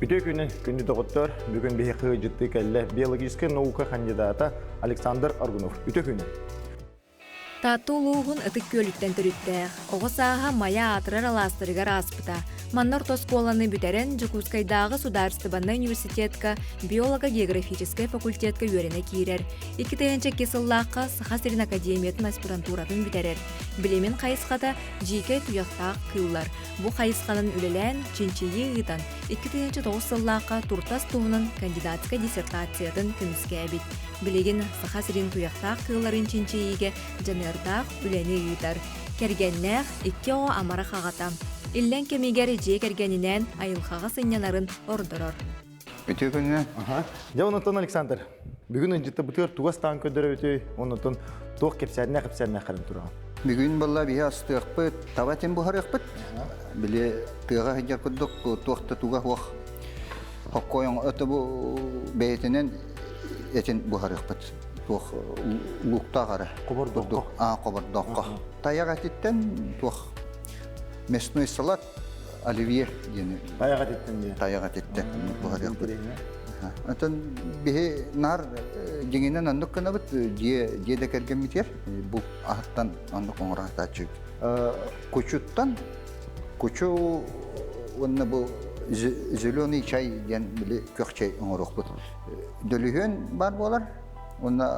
Bütün günün gündü doktor, bugün bir hıcıttı kelle biyolojik nauka kandidata Alexander Argunov. Bütün günün. Татулуғын ытык көліктен түріттәқ. Оғысаға мая атырар аластырыгар аспыта. Маннар тосколаны бүтерен Жукускайдағы Сударстыбанна университетка биолого-географическая факультетка үйеріне кейрер. Икі тәйінче кесыллаққа Сахасырин академиятын аспирантуратын бүтерер. Білемен қайысқата жеке тұяқтақ кыллар. Бұ қайысқанын үлелән чинчейі ұйтан. Икі тәйінче тоғысыллаққа туртас туғынан кандидатска диссертациятын күміске әбіт. Білеген Сахасырин тұяқтақ кылларын чинчейіге жанырдақ үләне ұйтар. Кергеннәқ 2 о амара қағатам. Иллен кемигер жие кергенинен айылхаға сыняларын ордырор. Өте күнне? Ja onunton Alexander. Bugün öncütte bu tür tuğastan ködürü ötüy, onunton tuğ kepsәріне қарын тұрған. Бүгін болла бия астықпыт, табатен бұхарықпыт. Біле тыға хеджар күддік туақты туға хуақ. Хоққойын өті бұл бәйтінен етен бұхарықпыт. Туақ луқта қары. Қобырдоққа. Қобырдоққа. Таяқ әтеттен туақ мясной салат, оливье дені. Таяқ әтеттен де. Таяқ әтеттен бұхарықпыт. Атын бихе нар жеңінен андық кына бұт, жеде кәрген бітер. Бұл ағыттан андық оңырақта чүк. Көчуттан, көчу онына бұл зеленый чай ден білі көк чай оңырық бұт. Дөліген бар болар, онына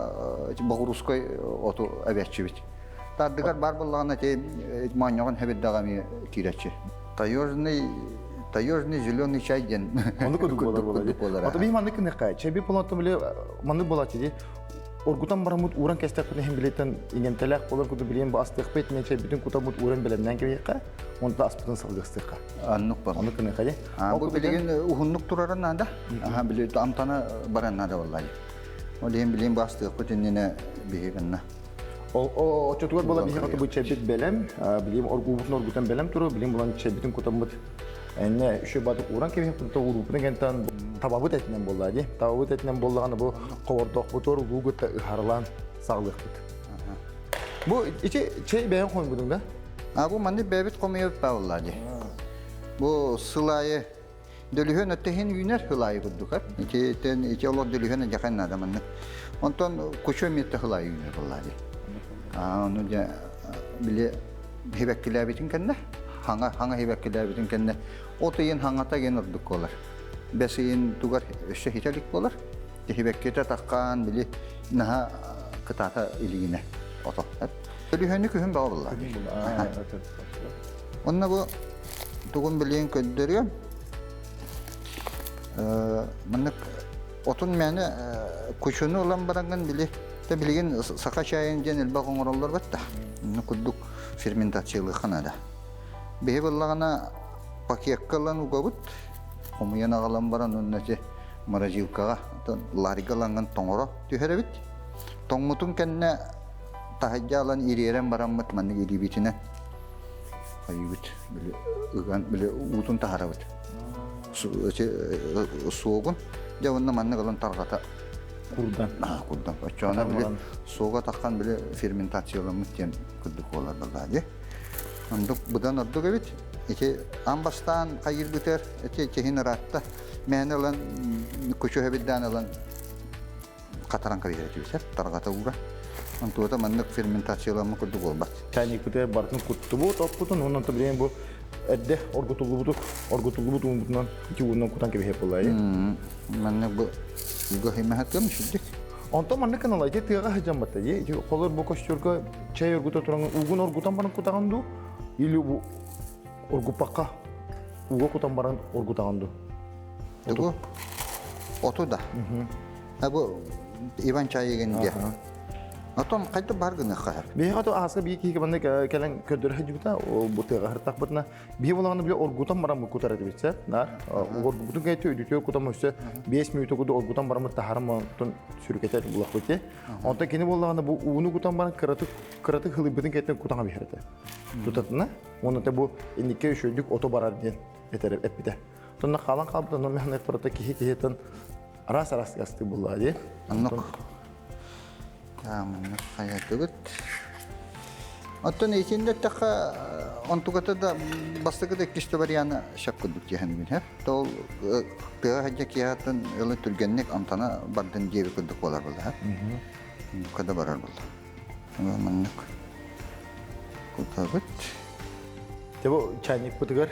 бағырускай оту әбәтші біт. Тардығар бар болағына тей маньоған әбетдағаме киретші. Таежный зеленый чай ден. Onu kuduk bolar. Ata bir mandık ne kay? Çebi polatı bile mandık bolar çedi. Orgutan baramut uğran kestek bunu hem biletten ingentelek bolar kudu bilen bu astık petne çebi bütün kutamut uğran bilenden gibi ka. Onu da aspıtın salgıstık ka. Anlık var. Onu kene kay? Bu bilegen uhunluk turaran nada. Aha bile amtana baran nada vallahi. O diyen bilen bu astık petne biheganna. O çatuğar bolar bir katı bu çebit belem. Bileyim orgutan belem turu. Bileyim bulan çebitin kutamut. Ne şu batık uğran gibi hep tutu uğrupuna genten tababut etinen bolla diye. Tababut etinen bollağını bu kovardok butor uğutta harlan sağlık bit. Bu içi şey beğen koyun budun da? Bu mandi bebet komuyor pa vallahi. Bu sılayı dölühön ötehin yüner hılayı budduk hep. İki olur dölühön jakan adamın. Ondan kuşu miyette hılayı yüner vallahi. Onu da bile hebekkiler bitin kenne. Hanga hebekkiler bitin kenne. Otuyin hangata genirdik olar. Besin tugar şehitalik olar. Hebekkete takkan bile naha kıtata iligine. Oto. Dölühönü kühün bağ vallahi. Onunla bu tuğun bileğin köddürüyor. Manık otun məni kuşunu olan barangın bile de bileğin saka çayın genel bakın oralar batta. Kudduk fermentasyonu kanada. Behe ballağına pakiyakkalan ugabut. Omuyana kalan baran onnace marajilkaga larigalangan tongoro tüherebit. Tongmutun kenne tahajjalan irieren barammat manni iri bitine. Ayıbit bile ıgan bile utun taharabit. Soğun javunna manni kalan targata Kurdan. Kurdan. Açana bile soğuğa takkan bile fermentasyonlanmış diyen kudduk olar vallahi. Anduk budan adduk evet. İki ambastan kayır büter. İki kehin rahatta. Mehne olan kuşu hebidden olan kataran kayır ediyorlar. Targata uğra. Antuğa da mandık fermentasyonlanma kudduk olbat. Çaynik büte barkın kuttu bu top butun onun da bileyim bu edde orgutullu butuk bundan iki bundan kutan gibi hep olayı. Mandık bu himahat kan şiddet. Ondan mandık kanalay ki tiga hacam batta ye. Kolor bu koşturga çay orguta turangan ugun orgutan baran kutagandu. İli bu orgupaka ugo kutan baran orgutagandu. Tugu otu da. Bu Ivan çayı gelince. Atom kaydı bargın kahar. Bir hato aska bir ki bende kelen ködür hacıta o bu tiga hartak batna bir bulanı bile orgutan baran bu kutar edibse. Nar orgutun kaytı ödütüyor kutan üstü 5 minut okudu orgutan baran taharam ton sürüketer bulak bitti. Ondan kini bulanı bu unu kutan baran kıratı hılı bütün kaytı kutan bir harita. Tutatına onu da bu indike şöylük otobarar diye yeter et bite. Sonra kalan kaldı da mehmet parata ki tan aras yastı bullağı diye. Anlık. Tamam, hayat evet. Atın içinde taka онтугата да бастыгы да киште варианы шапкыдык яхан мин хеп. Тол тыга хаҗа киятын ылы түргенник антана бардын жеби кыдык болар булды. Када барар булды. Маннык. Кутабыт. Тебо чайник бутыгар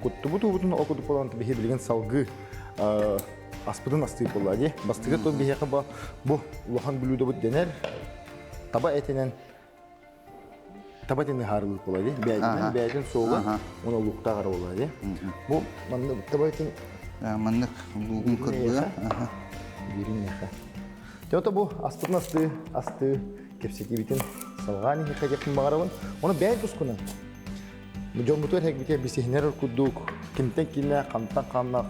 куттубутун окудуп болан бихи билген салгы аспыдын асты боллади. Бастыгы то бихи ба бу улахан билүүдө бут денер. Таба этенен таба тени харылык боллади. Бәйден соога оны луктагар боллади. Бу манны таба этен Маннык лугун кыргы. Бирин яха. Тето бу аспыдын асты кепсеки битин салгани хакетин багарабын. Оны бәйд бускуна. Жон бутур хек бите бисихнер кудук кимтен кине камтан камна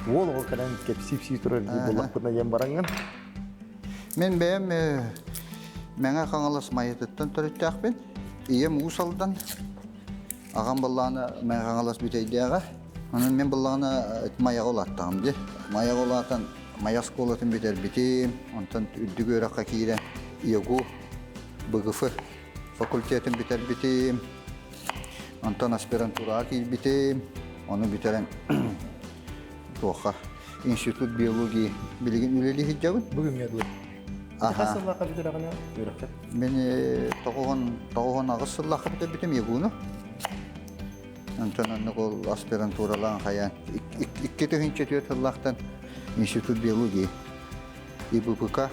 ол кадан кепсипси турар ди болакпына ем баранган. Мен бәем меңа каңалас майыттан төрөттәкпен. Ием усалдан агам балланы мен каңалас битейдәгә. Анан мен балланы мая олаттам ди. Мая олатан мая школатын битер битем. Антан үддүгөрәккә кире ягу БГФ факультетин битер битем. Антон аспирантура битем, оны битерен тоха институт биологии билген үлели хиджабын. Бүгүн медлы. Хасыллакка битерагына үйрөккөн. Мен тогон агысыллакка битем ягуну. Антон аннагол аспирантуралан хаян икки төгүнчө тыллактан институт биологии ИБПК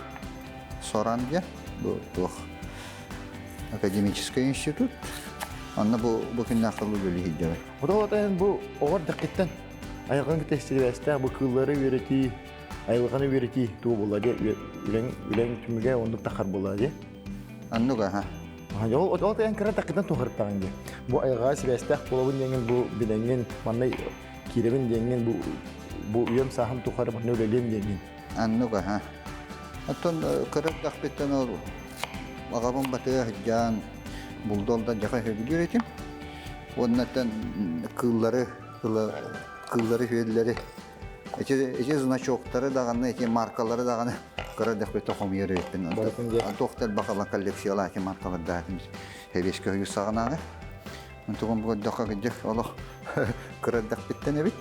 Соранга бу тох академический институт. Анна бу күннәк кылу бөлү хиҗәбе. Будалатан бу огар дакыттан айган тестибәстә бу кыллары үрети, айганы үрети туу булады. Үләң түмгә онда тахар булады. Аннуга ха. Ol tayang kira takıdan tohartağın diye. Bu aygağı sibestah bulabın dengin bu bilengen manay kirebin dengin bu uyum saham toharı manay öleliyim dengin. Annuga ha. Atın kırık dakbetten ol. Ağabın batıya hiccan buldoldan jaka höbülür etim. Ondan kılları höyleri. Ece значоктары даганы, эти маркалары даганы кырдык бит тохомьер эттин. Токтор бакалан коллекциялар ки маркалар дагы. Хебешке юсагана. Онтогон бу дакка гыжык Аллах кырдык биттен бит.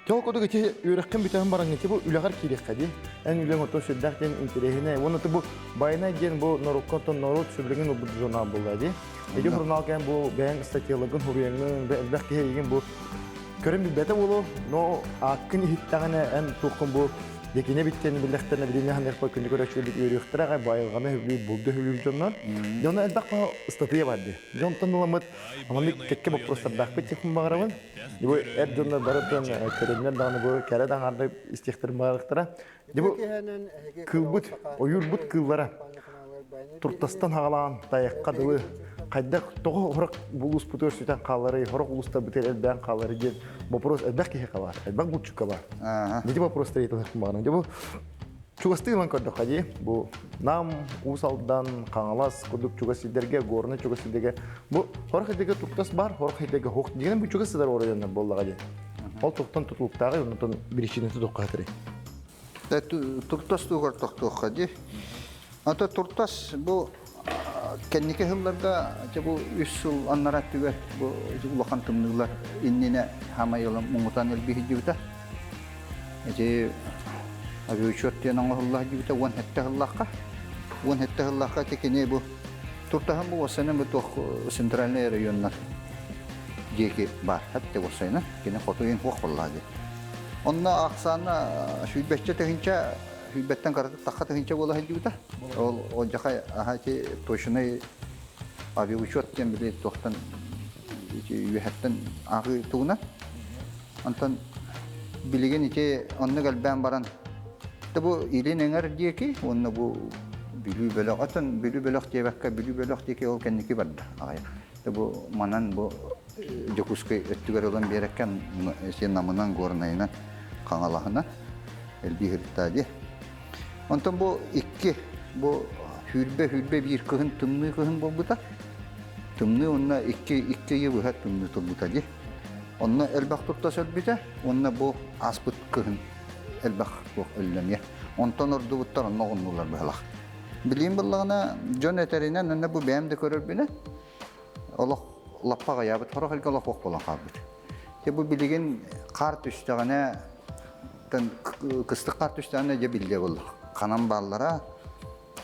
Жол коду гече үрөккөн битен баран гече бу үлөгөр кирек кади. Эн үлөң ото шүддактен интерехине. Вону бу байна ген бу норуккон норут сүбреген бу журнал булды. Эди журнал кен бу бен статьялыгын хурuyengин бәк еген бу көрüm bir bete bolu, no akın hittağına en tokum bu dekine bittiğini birliklerine bilince hangi yapar günlük öğretmenlik öğretmenlere bayılğana hübli buldu hübli Yona elbak bana ıstatıya vardı. Jon tanılamat ama bir tekke bu prostat bakıp çekim bağırımın. Bu jonlar barıtın körümler dağını bu kere dağarda istihtirim bağırıklara. Bu kılbut, oyurbut kıllara turtastan hağalan, dayakka dılı. Кайдак того хорок булус путөр сүтен калары, хорок улуста битер элбен калары ген. Вопрос элбек ке калар. Элбек бучука бар. Неде вопрос стоит на кумарым. Де бу чугастыйлан кодо хади. Бу нам усалдан каңалас кудук чугасидерге, горны чугасидерге. Бу хорок деге туктас бар, хорок деге хок деген бу чугасыдар орайында боллага де. Ол токтон тутулуктагы, онтон биричинети токкатыры. Туртас тугар токток хади. Ата туртас бу Kendiki hıllarda bu 3 yıl anlarak tüge bu ulakan tımlılar innine hama yola mumutan elbi hicivta. Abi uçot diyen Allah hicivta wan hette hıllaka. Wan hette hıllaka tekine bu turtahan bu vasana bu toh sentralne rayonlar. Jeki bar hatta vasana kine fotoyin hoq vallahi. Onna aksana şu beçte tehinca Hübbetten kartı takatı hinçe bola hicivta. O jaka ahati toşunay abi uçot diyen bile tohtan üyetten ağı tuğuna. Antan bilgen içe onu galben baran. Tabu ilin enger diye ki onu bu bilü belak atan bilü belak diye bakka bilü belak diye ki ol kendiki barda. Tabu manan bu jokuskay ettigar olan berekken sen namından gornayna kanalahına elbi hırtadi. Ondan bu bu hülbe bir kıhın tımlı kıhın bu da. Tımlı onunla iki yıl hat tımlı tadi. Onunla elbak tuttas elbite. Onunla bu aspıt kıhın elbak bu öllemye. Ondan ordu buttar onunla onurlar behlak. Bileyim billahına John eterinden onunla bu beğen de körür bile. Allah лаппага ябыт хорох элге лаппак болан кабыт. Те бу билеген кар түстөгөнө тан кыстык кар түстөгөнө же билде болду. Канан баллара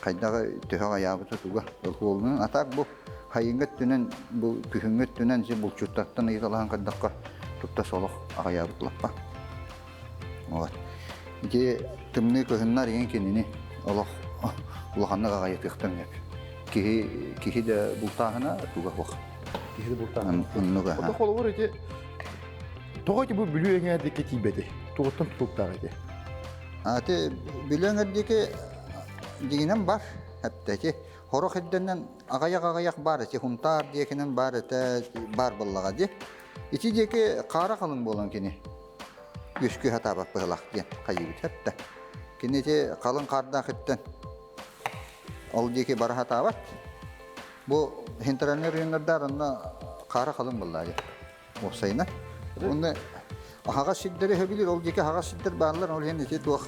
кайдагы төһөгө ябыт туга болуну атак бу хайынгыт түнен бу күхүнгөт түнен же булчуттактан ыйдалган кадакка тутта солох ага ябыт лаппа. Вот. Ити тымны көһүннар еген кенини олох улаханна гайыктыктан деп. Кихи да бултахына туга бок. Кихи да бултахына. Уннуга. Ота холовор эти тоҕо бу бүлүөңэдеки тибеди. Тугуттан тутуктагы. Аты бүлүөңэдеки дигинен бар. Хәптәти хорох эдденнен агаяк бар. Эти хунтар декенен бар. Это бар буллага ди. Ити деки кара калың болан кини. Үскү хатабак быгылак ден кайыбыт хәтта. Кини те калың карда хеттен. Ол деки бар хатабат. Бу хинтернер райондарында кара калың буллага. Оксайна. Онда ага сиддери хөбилер ол деки ага сиддер барлар ол хен эти туак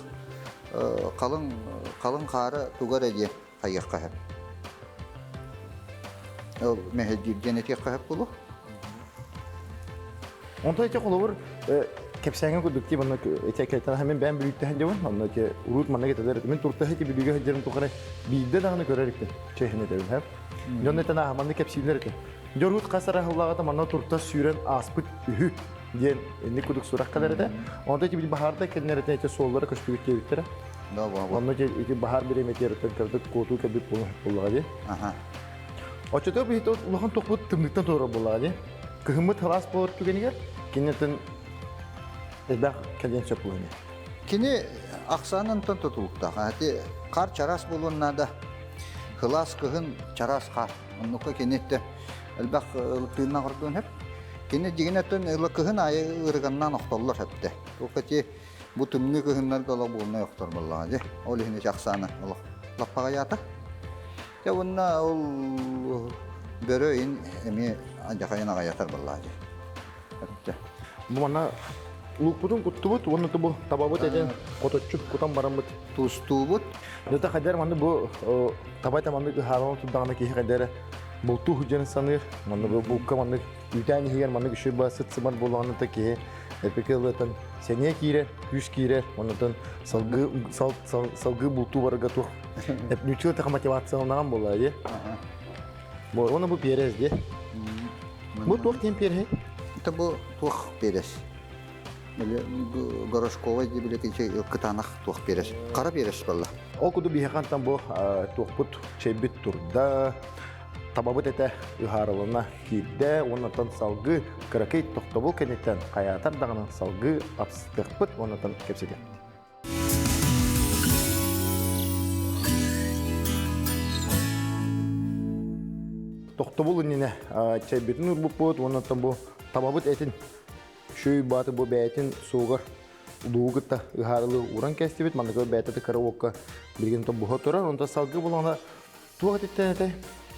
калың кары тугар эди кайыкка хәп. Ол мехедден эти кайык булу. Онда эти холовор кепсәңе күдүк ди баны этекетен hemen ben büyüttәһен диван аны ки урут мана кетәләр мен турта һәти билеге һәҗәрен тугары бидә дагы көрәлектә чехне дәвен һәп җонны тана маны кепсиләр ки җорут касара һулага мана турта сүйрән аспыт үһү дигән ни күдүк сурак кадәр дә онда ки бил баһарда кеннәр әйтә соллары көчтүк тибиттер Да ба. онда ки ити баһар биремет яртын кырдык коту кебек булга ди Ага. Очото бит улахан токбут тымлыктан тора булга ди кыһымыт халас булыр түгенегер кинетен эбәк кәден чөпүне Кини аксанын тотулукта. Ати кар чарас болуннада хылас кыгын чарас кар. Оннука кенетте элбак тыйна гордун хеп. Кини дигенеттен ылы кыгын айы ырганнан октоллор хепте. Окати бу түмнү кыгыннар дала болуна октор болла ди. Ол хини аксаны ол лаппага ята. Те онна ол бөрөйин эми ажакайына гаятар болла ди. Хепте. Бу мана улукпутун куттубут, оны тубу табабыт эден коточчу кутан барамбыт. Тустубут. Дата кадер манды бу табайта манды халаны туддагына кихи кадер булту худжаны саныр, манды бу булка манды үтәни хигер манды киши басыт сымар болганы та кихи эпекелетен сене кире, күш кире, манытын салгы булту барыга тух. Эп нүчү та мотивацияланган болла ди. Бу оны бу перез ди. Бу тух тем пере. Это бу тух перес. Böyle Goroshkova gibi bir kıtanak tuğ peres. Kara peres valla. Ол куду бихакантан бу туқпут чебит турда табабыт эте ыхарылына кирде, оннан салгы кыракай тоқтабыл кенеттен каятар дагына салгы апстыкпыт, оннан кепседе. Тоқтабыл үніне чебитин урбуппут, оннан бу табабыт этин шүй баты бу бәйтин сугар улуугытта ыхарылы уран кестибит, мандагы бәйтаты караокка билген то буха турар, онда салгы булана туга диттен эте,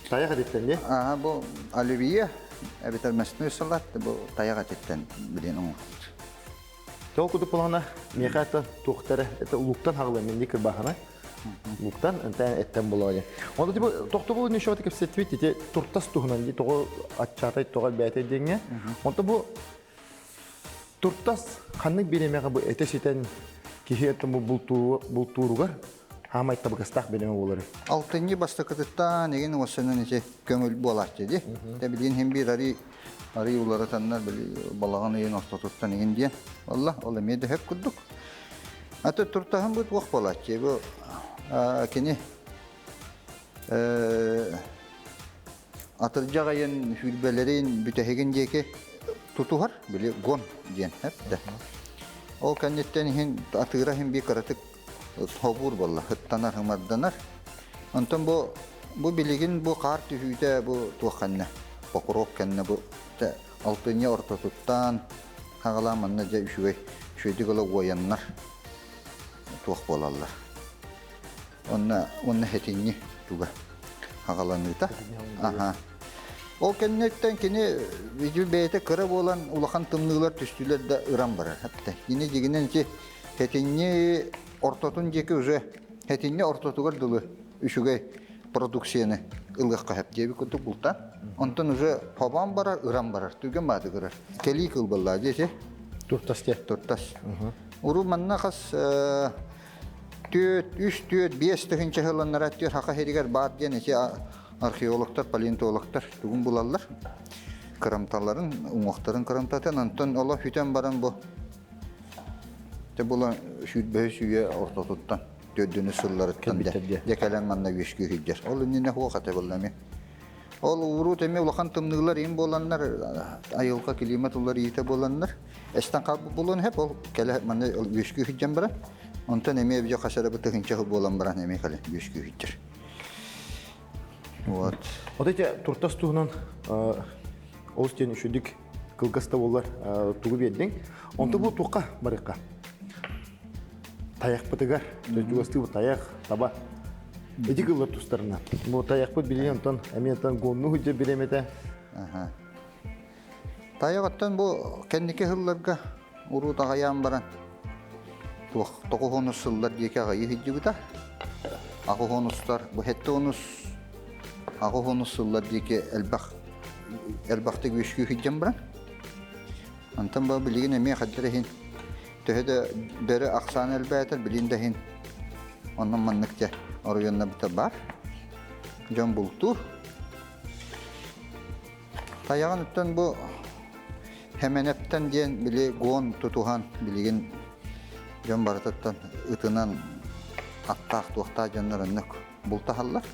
таяга диттен де. Бу оливье, әбитер мәснү салат, бу таяга диттен билген оң. Тол куду булана мехата туктары, это улуктан хагылы менди кырбахана. Улуктан эттен булады. Онда тибу токтобул не шоты кепсетвит, эте туртас тугнан ди того атчатай тога бәйте деңе. Онда бу Туртас ханнык беремеге бу этеситен кихиеттен бу бултууругар хамайт табыгастак береме болор. Алтынны бастыкытта неген осынын эте көңүл болар деди. Билген хем бир ари улары таннар балаган ен ортотуттан неген диен. Алла, ол эмеде хеп курдук. Аты туртаһын бу вак болат ди. Бу кини атыржагайын хүлбелерин бүтехеген деке Tutuhar bile gon diyen hep de. O kennetten hin atıra hin bir karatık hobur bolla hıttanar hımardanar. Ondan bu biligin bu kar tühüde bu tuğanne. Pokurok kenne bu de altınya orta tuttan hağalamanna ja üşüydi gola goyanlar. Tuğ bolallar. Onna hetinni tuğa hağalanıda. Aha. O kennetten kini vücut beyte kıra olan ulakan tımlılar tüstüler de ıran var hatta. Yine diginen ki hetinni ortatun jeki uze hetinni ortatugar dolu üşüge produksiyonu ылгакка хеп деби кутук бултан. Онтон уже побан барар, ырам барар. Түген бады кырар. Кели кыл булла десе. Туртасте. Туртас. Уру манна кас үш түйет, бес тыгынча хыланнар аттыр хака херигер баат ден эти археологтар, палеонтологтар түгін булалар. Кырамталарын, уңоқтарын кырамтатын, антон ола хүтен баран бу. Те була шүтбөй сүйе ортотуттан, төддіні сылларыттан декален манна өшкі хүйдер. Ол үніне хуақаты буллами. Ол уру теме улахан тымнығылар ем боланлар, айылға климат улар ете боланлар. Эстан қалбы болуын хеп, ол кәлі манна өшкі хүйден баран. Онтан эме бе қашары бұты хынча болан баран эме кәлі өшкі хүйдер. Вот. Вот эти туртас туғынан ол стен үшідік кылғаста олар туғы бердің. Онты бұл туққа барыққа. Таяқ бұтығар, жүгісті бұл таяқ, таба. Эти кыллар тұстарына. Бұл таяқ бұт білген онтан әметтен ғонны хүдде береметі. Таяғаттан бұл кәндеке ғылларға ұру тағаян баран. Тоқы ғоныс сыллар деке ағайы хүдде бұта. Ағы ғоныстар, бұл хетті ғоныс ағы ғоныс сыллар деке әлбақты көшкі хүдден баран. Антан бұл білген әме қаддары хен. Төһеді бәрі ақсан әлбәйтір білінде хен. Онын маннықта орыйонна бұта бар. Жон бұлтур. Таяған үттен бұл хәменептен ден біле ғон тұтуған білеген жон барытаттан ұтынан аттақ туақта жонларынық бұлта қалар.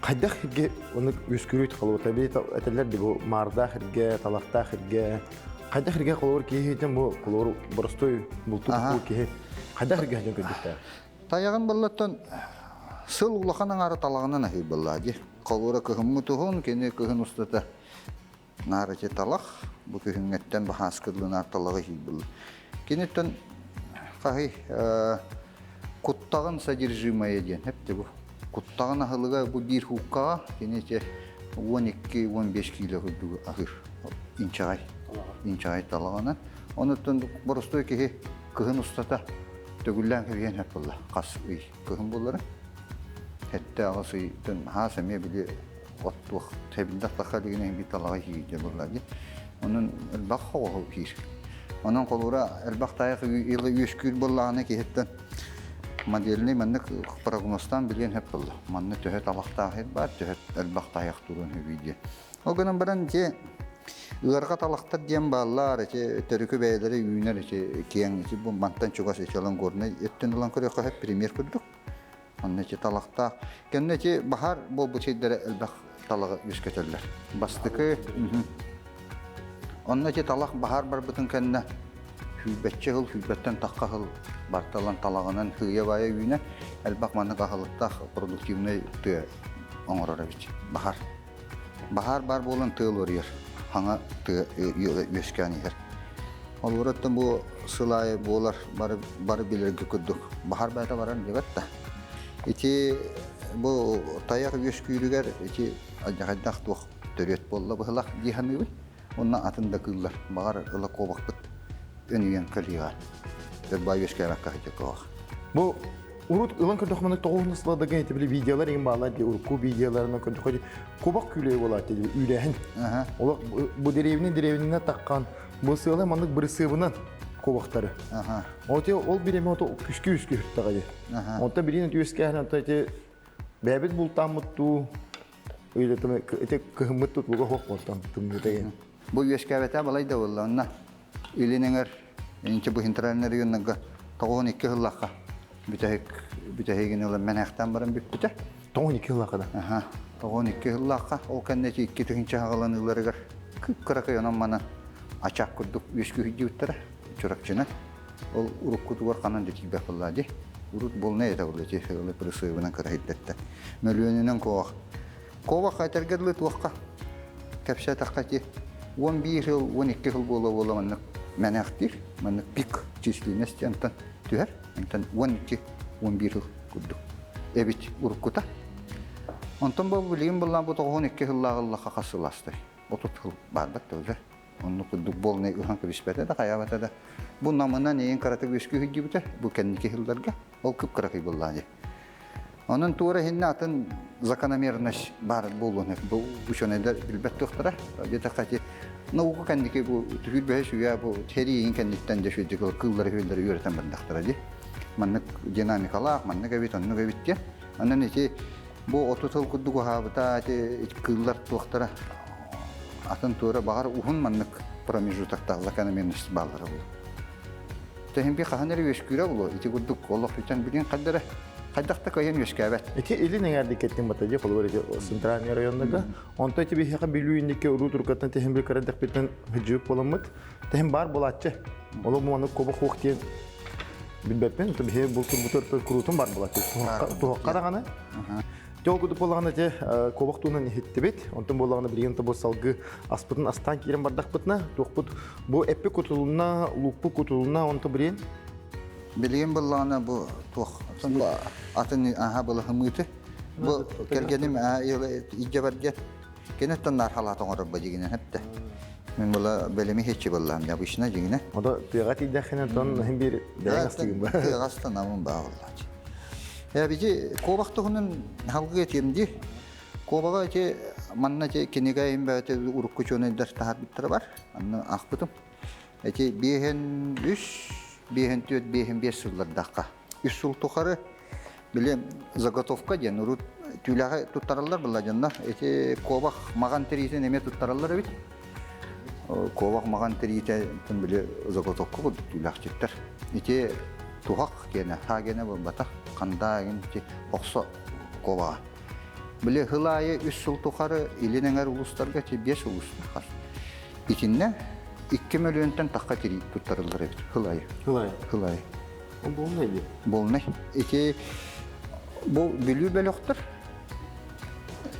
Қайдақ хірге оны өскөрөйт қалуы табиғи әтерлер де бұл марда хірге, талақта хірге. Қайдақ хірге қолуыр кейхейтен бұл қолуыр бұрыстой бұлту бұл кейхет. Қайдақ хірге хәжен көндікті? Таяған болаттан сыл улақанын ары талағынан ахи болады. Қолуыра күхін мұтуғын, кені күхін ұстата нары же талақ. Бұл күхін әттен бұхас кырлын ар талағы хи бұл. Кенеттен қағи құттағын содержимая ден. Әпті бұл. Құттағын ахылыға бұл бір хуққа кенете 12-15 кило хүдді ахыр. Инчағай талағынан. Оныттан бұрыстой кеге күхін ұстата төгіллән кірген әп бұл. Қас үй күхін болары. Әтті ағысы хас әме біле оттуық тәбілді ақтаққа дегенен бір талаға хейді болады. Оның әлбақ қауығы хейір. Оның қолуыра әлбақ таяқы елі өшкүр болағына кейттен моделіне мәнік прогностан білген әп бұл. Мәнні төхет алақтағы бар, төхет әлбақ таяқ тұрын өйде. Ол күнін бірін те ұларға талақтар дем балалар, түрікі бәйлері үйінер, кейін бұл манттан чуғас ечелен көріне еттен ұлан көрі қойып премьер көрдік. Оннете талақта. Кеннете бахар бол bu şeylere elbaq talağı yüzketerler. Bastıkı. Onnete talaq bahar bar bütün kenne hübbetçe hıl, hübbetten taqqa hıl bartalan talağının hıya baya yüne elbaq manı qahalıqta produktivne tüye oңorara biç. Bahar. Bahar bar bolun tığıl oryer. Hana tüye yüzken yer. Oluratan bu sılay bolar barı bilirgi kudduk. Bahar bayda varan evet da. İti bu tayak gösküylüger iti acaydak tuq töröt bolla bıhlaq dihanı bil. Ondan atında kıllar. Bağır ıla kovaq bit. Önüyen kaliga. Bay göskerak kahıcak kovaq. Bu urut ılan kördüqmanık toğuz nasıl da gene bile videolar en bağlar diye urku videolarına kördük. Kovaq küleği bolar diye ülehin. Ola bu derevine taqqan bu sığla manık bir sığınan kovaqtары. Оте ол биреме ото күшкү тагады. Онта биринен түскәһән онта те бәбит бултамытту. Өйле тәме эте кыһмытту буга хок болтам тумды деген. Бу яшкәбәтә балайда булланна. Иленеңер инче бу интернет районнага 12 хыллакка. Бүтәһеген улы мәнәхтән барам бит бүтә. 12 хыллакка. 12 хыллакка. Ол кәннәче 2 төгенчә хагаланыларга. Күп янан мана ачак күрдүк үскү хиҗүттәре. Чуракчына. Ол уруккут бар канан дитик бакыллади. Урут болна эта улы чехылы прысыбынан карайдатта. Миллионынан ковак. Ковак айтергерлы туакка. Капша таккати 11 жыл, 12 жыл бола манны. Мәнәхтир, манны пик численности антан түһәр. Антан 12-11 жыл күрдүк. Эбит уруккута. Антан бу билген булган бу 12 жыллагыллакка касыласты. 30 жыл барбат өзө. Onu kuduk bol ne uhan kebisbete de kayavata da. Bu namına neyin karatek üskü hüccü biter. Bu kendiki hıllarga. O küp karakı bullancı. Onun tuğra hinne atın закономерность бар болуны. Bu şönede bilbet doktora. Jeta kaçı nauku kendiki bu tühül süya bu teriyin kendikten de şu dikol kılları hülleri yüreten ben doktora di. Manlık dinamikalak, manlık evit onluk evit diye. Onun için bu otutul kuddugu habıta kıllar doktora atın tuğra bağır uhun manlık pромежутокта закономерность bağları bu. Tehim bir kahanları yösküre bulu. İti kudduk Allah lütfen bilin kaddere. Haydakta koyan yösküre. Eki eli neler dikkatin batacı falan böyle Sentralnya rayonunda. Onta ki bir heka bilüyündeki uru turkatın tehim bir karadak biten hıcık bolamıt. Tehim bar bolatçı. Ola bu manık koba hoq diyen bilbetmen. Tabi he bultur butur kurutun bar bolatçı. Tuhakka da gana. Жол күдіп болғаны де кобақ туынан ехетті бет. Онтын болғаны бір еңті бұл салғы аспытын астан керен бардақ бұтына. Тоқпыт бұл әппі күтілуына, лұқпы күтілуына онты бір ең? Білген болғаны бұл тоқ. Атын бұл хымыты. Бұл кергенім иже бар дед. Кенеттен нархалатын орып ба дегенен әпті. Мен бұл бөлімі хетчі болғам да бұл ішіне дегенен. Ода тыйға тейдәқінен тон бір дәйін астығын ба? Тыйғасты намын ба олар. Ya bizi kovaktuğunun halkı etimdi. Kovağa ete manna ete kinegayım böyle uruk kuçonu ders tahat bitti var. Anne akbıdım. Ete bihen 3, bihen 4, bihen 5 yıllar dakika. 3 yıl tukarı bile zagotovka diyen urut tüylağı tuttarırlar bunlar canlar. Ete kovak magan teriyse neme tuttarırlar evet. Kovak magan teriyse bile zagotovka tüylağı çıktır. Ete tuhak gene, ha gene bu batak. Kanda gene oksa kova. Bile hılayı 3 yıl tukarı ilinenler uluslarga 5 uluslar. İçinde 2 milyondan takka tiri tuttarılır evet. Hılayı. Hılayı. O bol neydi? Bol ne? Bu bülü beloktur.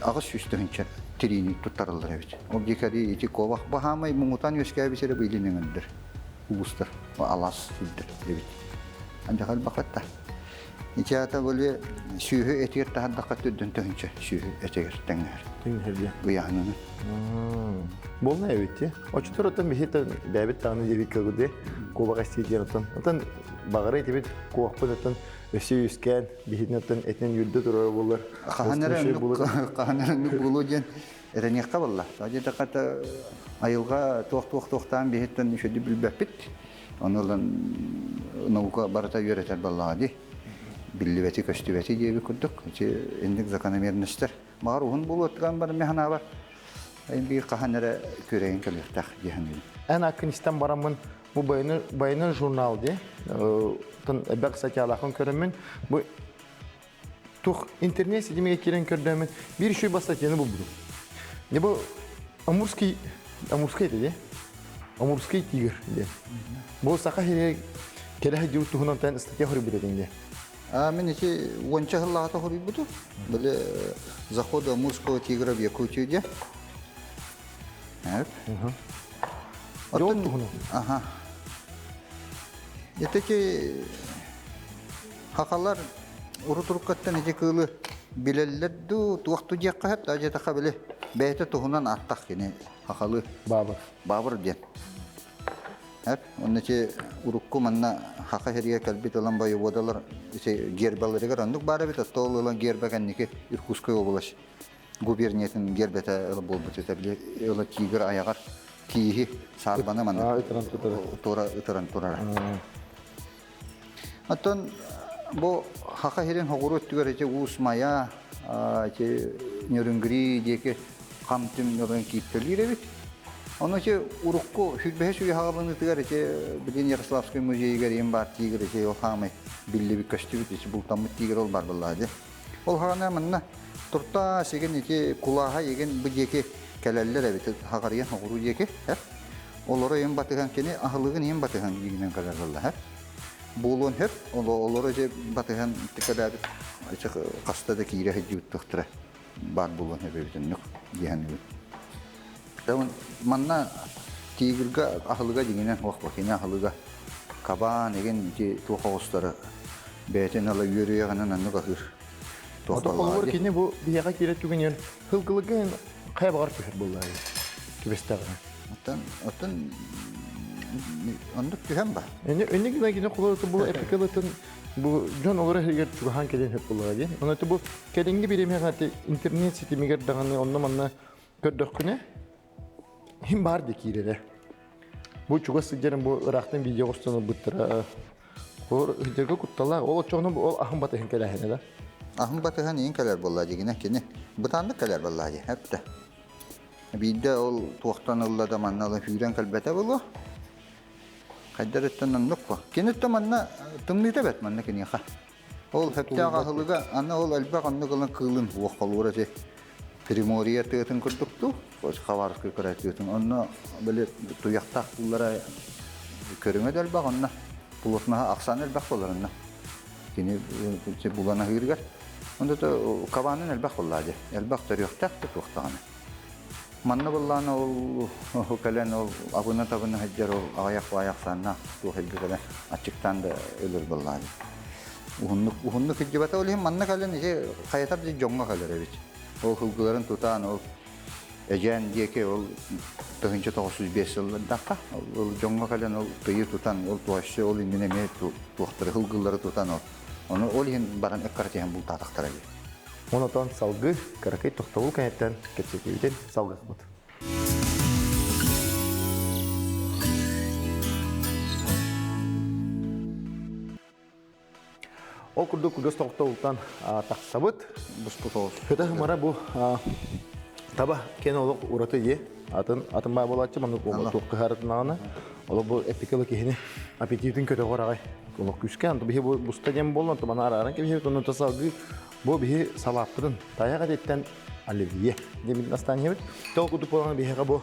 Ağız üstünce tirini tuttarılır evet. O dikari içi kovak bahamay mumutan yöskaya bir sere bu ilinenler uluslar. O alas hildir evet. Ancak hal bakatta. İçeride böyle sühü etiğer daha dakika tüdün tühünce sühü etiğer tenger. Tenger diye. Bu yanını. Bol ne evet ya? O çutur otan bir hita David tanı dedik kagıdı. Kovak estiyken otan. Otan bağırı etibet kovak otan ösü yüzken bir hitin otan etin yürüdü durar bulur. Kahanların bulu diyen ereniyakka valla. Sadece dakikata ayılga toğtan bir hitin şöyle bilbepit. Onlarla nauka barata yöreter vallahi. Billiveti köstüveti diye bir kurduk. Endik zakономерностьтер. Bağır uhun bulu otgan var mehana var. Bir kahanlara köreğin kalırtak diyelim. En akınistan baramın bu bayının jurnal diye. Tın ebek satı alakın körümün. Bu tuh internet sidime kiren kördüğümün bir şey basatını bu buldum. Ne bu Amurski dedi. Amurski tiger diye. Bu sakahire kere hacı tuhunan tan statya hori biledin diye. Мен эти вонча хлата хори буду. Были захода мужского тигра в Якутию. Ага. Это те хакалар урутуркаттан эти кылы билеллер ду туакту жакка хат ажета кабеле бейте тухунан аттак кене хакалы Бабыр ден. Hep onun için urukku manna haka heriye kalbit olan bayi vodalar gerbaları garandık bari bit atol olan gerbe kendiki Irkutskoy oblaş guberniyetin gerbete bolbut etabili ola tiger ayagar kihi sarbana manna ıtıran turara. Hatta bu haka herin hoguru tügerece usmaya nörüngri diye ki kamtim yolan kitleri evet. Onun için urukku hülbehe suyu hağalını tıgar içe bilin Yaroslavskoy müzeyi garayım var tiger içe o hamay billi bir köstübüt içe bultamı tiger ol var vallahi. Ol hağana manna turta segen içe kulağa yegen bu diyeke keleller evet hağarıyan hağuru diyeke hep. Olara yem batıhan kene ahılığın yem batıhan yeginen kadar vallahi. Bulun hep olara içe batıhan tıkadar içe kastadaki yere hecüt tıktıra. Bar bulun hep evden yok diyen gibi. Tahun mana tigerga ahlıga dinginen vakit ahlıga kaban egen di tuh hostara beten ala yürüye kanan anı kahır. Ata olur ki ne bu bir yaka kiret tügünyen hılgılıgın kaya bağır pühür bullahi kübestağına. Atan andık tühem ba. Önce güne kulağı bu epikalıtın bu John olur her çuhan kelin hep buladı. Ona bu kelingi bir yemek hadi internet sitemi gerdanı onunla manna gördüküne hem var dikirede. Bu çuha sıcağın bu Irak'tan video kostunu bıttıra. Bu hıcıgı kuttalar o çoğunu o ahım batı henkelahene de. Ahım batıhan in kadar buladı yine kini. Bıtanlık kadar buladı hep de. Bir de ol tuğtan Allah da mannalı hüren kalbete bulu. Kaydar ettiğinden yok bu. Kini de manna tımlıydı bet manna kini ha. Ol hep de ağahılıga anna ol elbak anna kılın kılın vakal uğraşı. Primoriya tığıtın kurduktu. Koç kavarıskı kıratıyorsun. Onunla böyle tuyakta kullara körüme de elbak onunla. Bulutuna aksan elbak olur onunla. Kini bulana hırgar. Onda da kavanın elbak olladı. Elbak da yok taktı tuğtağını. Manna bullana o kalen o abuna tabuna haccar o ayak sana tu haccar kalen açıktan da ölür bullana. Uhunluk hicibata olayım manna kalen işte kayata bir jonga kalır evet. O hılgıların tutan o ejen diye ki o 1905 yılında o jonga kalen o tıyı tutan o tuaşı o indine me tuhtır hılgıları tutan o. Onu olayım baran ekkartiyen bul tataktarı. Ondan salgı karakay toktavul kayetten keçekeyden salgı kıbıt. O kurduk göz toktavultan taksabıt. Busputol. Hıda hımara bu taba kenolog uratı ye. Atın bay bolatçı manı toqqı haratın ağına. Ola bu epikalı kehini apetitin kötü qoragay. Ola küsken bihi bu stadium bollan bana araran ki bihi onu tasalgı bu bihi salaptırın. Tayağa etten aliviye. Demin astan yemit. Tol kutup olan bihi bu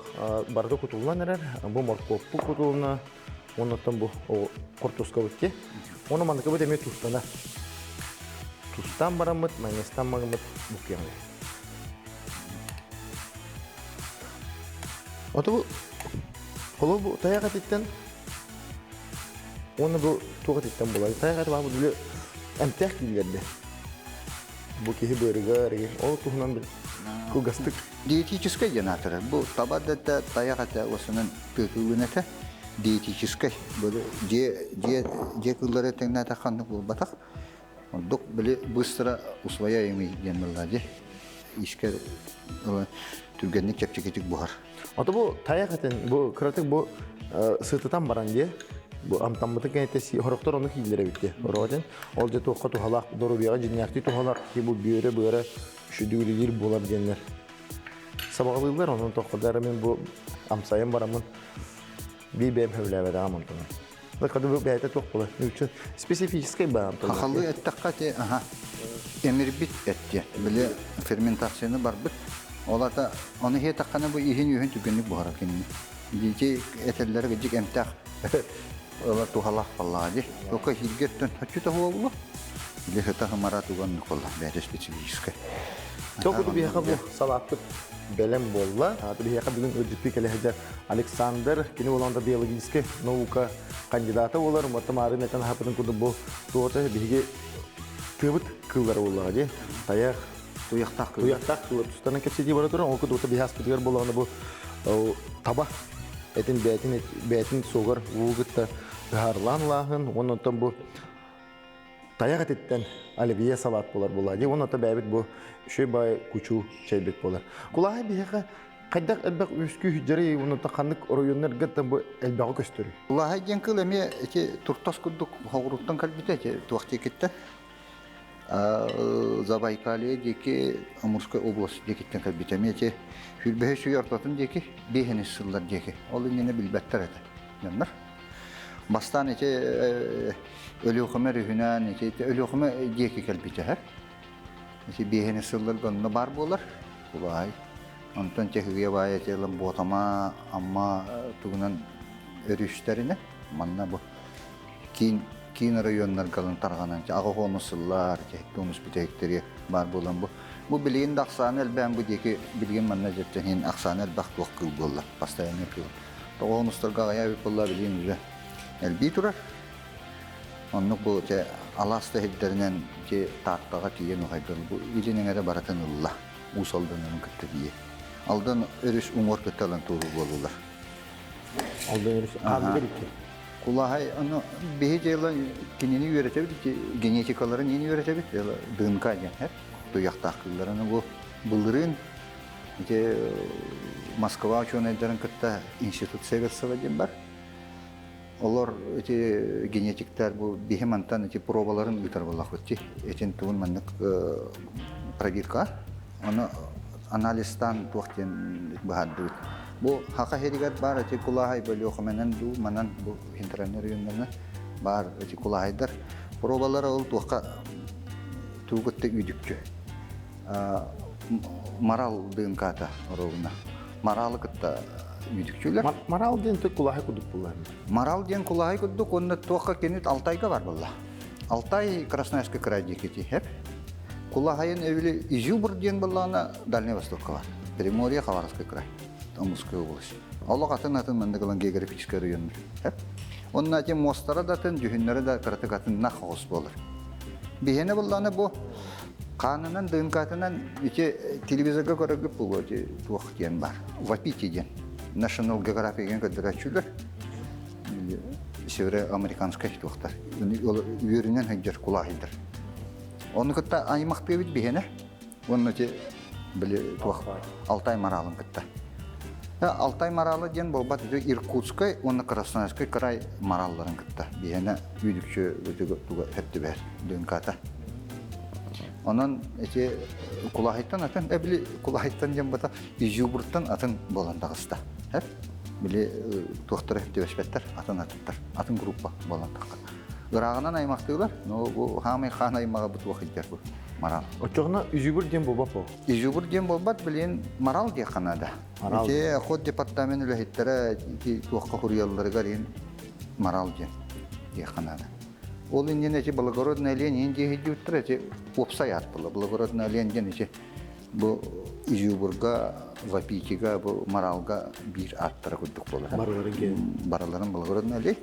barda kutuluna neler? Bu morkoppu kutuluna. Ondan bu o kortoskavitke. Onu mandıkı bu demir tustana. Tustan baramıt, maynestan baramıt bu kıyamı. Oto bu kolu bu tayağa etten onu bu tuğat etten bulayı. Tayağa etten bu böyle emtek giderdi. Bu kihi börüge, o tuğunan bir kugastık. Диетическая жанатыры. Бұл табада да таяқата осының көкігінеті диетическая. Бұл же кыллары теңна таққандық бұл батақ. Дұқ білі быстро усвояемый жанмалады. Ишкер түргенlik чепчекетік бұғар. Ото bu tayağa etten bu kıratık bu sırtıtan baran diye. Bu amtamıtık genetesi horoktor onu hillere bitti. Oradan olca toqqa tuhalaq doğru bir cinnakti tuhalaq ki bu böyle şüdüğülir bulabilenler. Sabahlılar onun toqadarımın bu amsayan baramın bir benim hövlevede amantını. Bakın bu beyte toqbulu. Üçün spesifiskay baram. Қақалы әттіққаты emir bit etdi. Білі fermentasyonu бар bit. Олата оны хе таққаны bu иhin түгенlik бұғар екенін. Дейте әтелері гыжик әмтақ. Ola tuhalaq palladı. Toka hilgetten haçuta huwa. Lehta hamara tugan kolla bäde spesifik. Toku bir bu salatlık belem bolla. Hatı bir bugün ödüpik elehde Alexander kini olanda biyologiske nauka kandidata olar. Matematik neten hapının kudu bu tuota bigi kıvıt kılları olar. Tayak tuyaktak kılır. Tustanın keçeci var oturan. O kudu bir haspitigar bollanda bu tabak etin betin soğur uğutta harlan lahın ondan bu tayak etten aliviye salat bolar buladı ondan da bebet bu şey bay kuçu çeybet bolar kulağı bir haka kaddak elbak üskü hücre ondan da kanlık orayonlar gıttan bu elbağı gösteriyor. Kulağı yankıl emi ki turtas kurduk hogruttan kalbite ki tuakti kitte Zabaykaliye deki Amurskay Oblast dekitten kalbite mi ki Hülbehe suyu ortatın deki beheniz sıllar deki. Olun yine bilbetler ede. Yanlar. Bastan eki ölü okuma rühünen eki ölü okuma deki kalbite her. Eki beheniz sıllar gönlü bar bolar. Kulay. Ondan çekiye bayi eki botama amma tuğunan örüşlerine. Manna bu. Kiin rayonlar kalın targanan. Ağı konusullar. Donus bitekleri bar bolan bu. Bu bilgin de aksanı elbən bu deki bilgin manna cepten hin aksanı elbaq tuq kıl bolla. Pastayan kıl. Toğu nustar gağaya bir bolla bilgin üzere. Elbi turar. Onluk bu alasta hedlerinden taatlağa tiyen uğaydan. Bu ilinin de baratan Allah. Usaldanın kıttı diye. Aldan örüş umur kıttalan tuğru bolurlar. Aldan örüş ağabey bitti. Kulağay onu bir yıla kendini öğretebilir ki genetikaların yeni öğretebilir. DNK yani hep duyak takıllarını bu bıldırın ki Moskova ученыйларын кытта институт Советского ден бар. Олар эти генетиктер bu бихемантан эти пробаларын үтер булак өтти. Этин тугун маннык пробирка. Аны анализтан туктен бахадды. Bu haka herigat бар эти кулахай бөлөк менен ду манан bu интернет райондарына бар эти кулахайдар. Пробалары ол туакка тугутты үдүкчү. Марал ДНК-та ровна. Маралы кытта үдүкчүлөр. Марал ден тек кулахай кудук булар. Марал ден кулахай кудук онда туакка кенет Алтайга бар булла. Алтай Красноярский крайде кети хеп. Кулахайын эвили Изюбр ден буллана Дальний Востокка бар. Приморье, Хабаровский край. Томская область. Аллах атын мендегелен географический район. Хеп. Онна тем мостара датын жүһүннөрү да кыртыгатын нахос болор. Бихене булланы бу Канынан ДНК-тынан телевизорга көрөгүп булгы туак ден бар. Вапити ден. National Geographic ген көдөрөчүлөр. Североамериканская туактар. Ол үйрөнөн хәҗәр кулайдыр. Оны кытта аймакты бит бихене. Оны биле туак Алтай маралын кытта. Алтай маралы ден болбат Иркутская, оны Красноярский край маралларын кытта. Бихене үйдүкчө туга хепти бер ДНК-та. Онан эти кулахайттан атын били кулахайттан жамбата Изюбурттан атын боландагыста. Хеп били туактар хептебеспеттер атын аттар. Атын группа боландакка. Ырагынан аймактыйлар, но бу хамай хан аймага бут вакыттар бу. Марал. Очогна Изюбур ден болбапо. Изюбур ден болбат билен Марал ди канада. Эти ход департамент лехиттера туакка хуриялларга ден Марал ден ди канада. Ол инде эти благородная лень инде хидүттер эти опсаят була. Благородная лень ден эти бу Изюбурга, Вапитига, бу Маралга бир аттара кудук була. Бараларын благородная лень.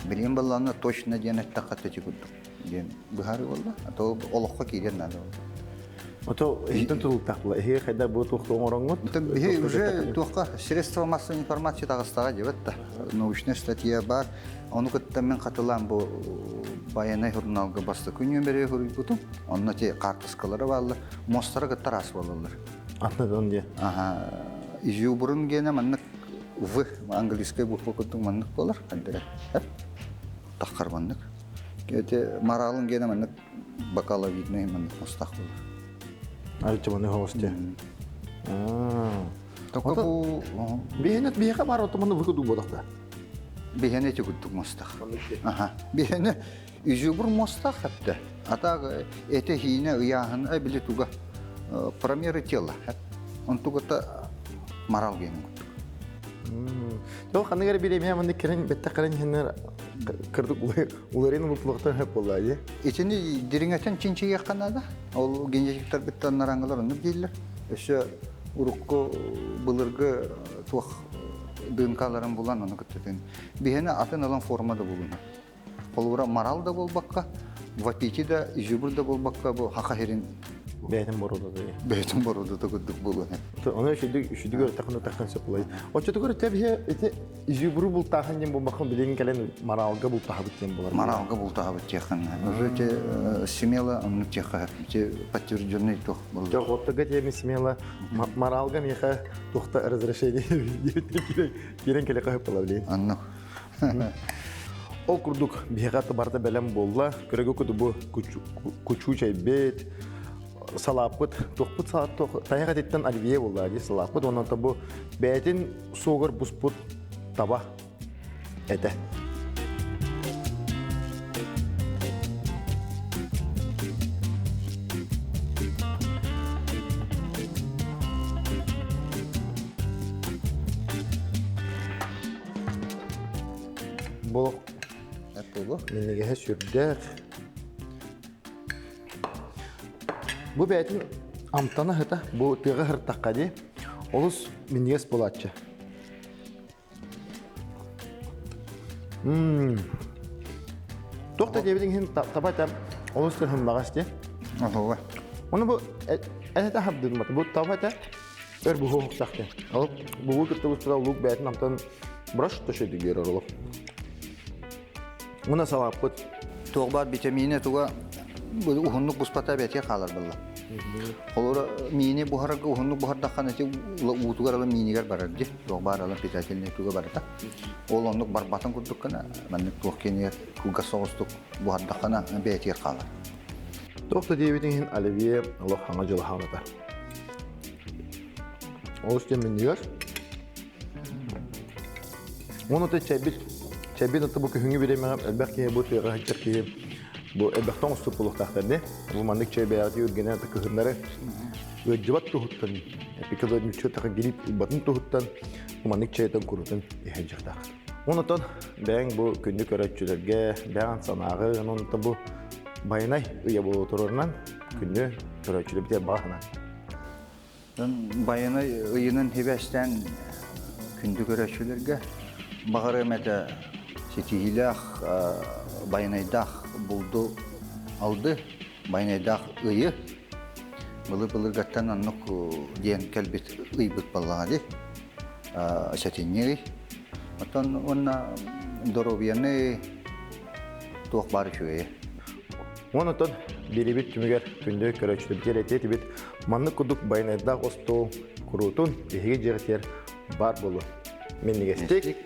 Билен баланы точно ден тақат эти кудук. Ден бухары болла. Ато олокко кирен надо. Ото эйтен тулуктак була. Эхе кайда бу туктон ороңгот. Эхе уже туакка средства массовой информации тагыстага жебетта. Научная статья бар. Onu kıtta men katılan bu bayanay jurnalga bastı күнүн бере huruybutum. Onun te kartıskaları varlar. Mostara kıtta ras bolurlar. Atnadan diye. Aha. Изюбурун gene manlık v angliskay bu okutum manlık bolar. Hadi. Hep takkar manlık. Gete maralın gene manlık bakala vidnay manlık mostaq bolar. Ayrıca bana hoste. Только bu Bihenet biheka var otomanı vukudu bodakta. Bihene çukuttuk mostaq. Aha. Bihene Изюбур mostaq hatta. Ata ete hine ıyahın bile tuga промеры тела. Он тугата марал генин. Yo kanıgara bir emeğe mandı kiren bette kiren henler kırdık ularını mutluluktan hep olaydı. İçini diringeten çinçiye kanada. Ol gencecikler bitti narangalar onu değiller. İşte urukku bılırgı tuğ DNK'ların bulan onu kütüten. Bihene atın alan formada bulunur. Olura maral da bol bakka, vapiti da, Изюбур da bol bakka bu hakaherin Beytin boruda da. beytin boruda da kütük bulunur. Onu üşüdü göre takkan söpülaydı. O çatı göre tabi ete Изюбур'u bul tahan jem bu bakın bilin gelen maralga bul taha bitten bular. Маралга бул табы техан. Уже смело он теха, подтвержденный тох был. Жоқ оттага теме смело маралга меха тухта разрешение керен келе кайып болабылы. Анно. Ол курдук бигаты барда белем болла. Көрөгө күтү бу кучу чай бет салапыт тохпут саат тох таяга теттен оливье болла ди салапыт онан та бу бетин сугар буспут таба эте. Бұл менеге сүрдәк. Бұл бәйтін амтаны хыта, бұл тыға хыртаққа де, олыс менегес болатшы. Тоқта дебедің хен табайтам, олыс тұрхын бағас де. Оны бұл әтәті хабдың баты, бұл табайта өр бұл хоқсақты. Бұл күрті ұстыда ұлық бәйтін амтаны бұраш тұшы дегер орылық. Ona salapıt. Тоғбар витамине туга ухуннук буспата бете калар булла. Олора мини бухарга ухуннук бухардаккан эти утугар ала минигер барар ди. Тоғбар ала питательный туга барата. Ол оннук барбатын курдуккана, маннык тугкенер куга соостук бухардаккана бете калар. Тоқта дебитин Оливье Аллах хана жылы ханата. Ол үстен минигер. Оны да чәбит атты бұл күхіңі беремеғам, әлбәқ кейі бұл түйеға хәттер кейі бұл әлбәқтан ұстып бұл ұқтақтарны. Бұл мандық чәй бәяғаты өргенен атты күхіндері өджібат тұхыттан, әпекелі мүтші тақы келіп батын тұхыттан, бұл мандық чәйден күрітін ехен жақтақ. Онытан бәң бұл күнді көрәтшілерге, бәған санағы, онытан бұл байынай ұя бұл отырырынан күнді көрәтшілер бітер бағына. Байынай ұйының хебәстен күнді көрәтшілерге бағары мәті сетихилах байынайдақ бұлды алды, байынайдақ ұйы. Бұлы-бұлырғаттан аннық дейін кәлбет ұйбыт балаға де, сәтеннері. Оттан онна доробияны туақ бары шөйе. Онытан беребет түмігер күнді көрәтшілер бітер әтеті бет манны күдік байынайдақ осты құрутын ехеге жегітер бар болу. Мен негестік.